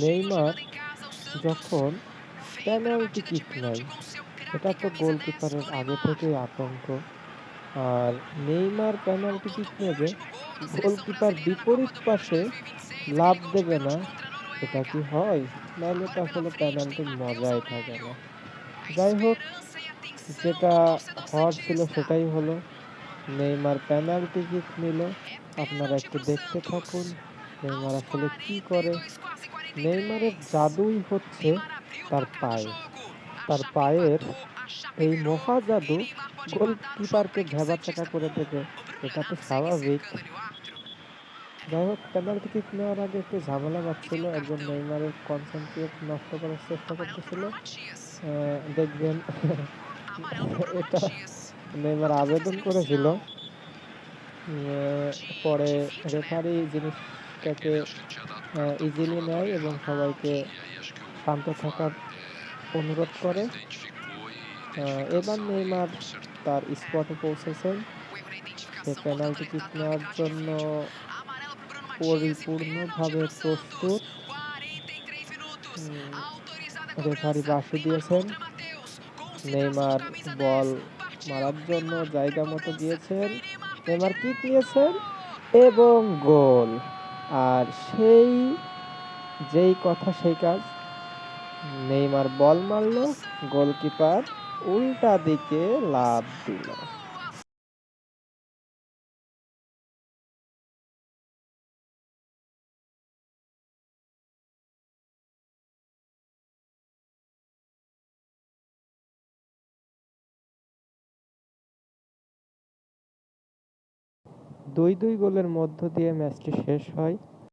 Neymar যখন penalty kick নেয়, এটা তো গোলকিপারের আগে থেকেই আতঙ্ক। আর নেইমার পেনাল্টি কিক নেবে, গোলকিপার বিপরীত পাশে লাফ দেবে না, এটা কি হয়? নাহলে তো আসলে পেনাল্টির মজাই থাকে না। যাই হোক, যেটা হওয়ার ছিল সেটাই হলো। নেইমার পেনাল্টি কিক নিল। আপনারা একটু দেখতে থাকুন নেইমার আসলে কি করে। নেইমারের জাদুই হচ্ছে তার পায়ে। তার পায়ের এই মহা জাদু গোলকিপারকে ভ্যাবাচ্যাকা করে দেবে, এটা তো স্বাভাবিক। যাই হোক, পেনাল্টি কিক নেওয়ার আগে একটু ঝামেলা বাজছিল, একজন নেইমারের কনসেন্ট্রেট নষ্ট করার চেষ্টা করতেছিল। দেখবেন এটা নেইমার আবেদন করেছিল। পরে রেফারি জিনিসটাকে ইজিলি নেয় এবং সবাইকে শান্ত থাকার অনুরোধ করে। এবার নেইমার তার স্পটে পৌঁছেছেন। সে পেনাল্টি কিক নেওয়ার জন্য পরিপূর্ণভাবে প্রস্তুত। রেফারি বাঁশি দিয়েছেন। নেইমার বল মারার জন্য জায়গা মতো গিয়েছেন। নেইমার কিক নিয়েছেন এবং গোল। আর যেই কথা সেই কাজ, নেইমার বল মারলো, গোলকিপার উল্টা দিকে লাফ দিল। দুই গোলের মধ্য দিয়ে ম্যাচটি শেষ হয়।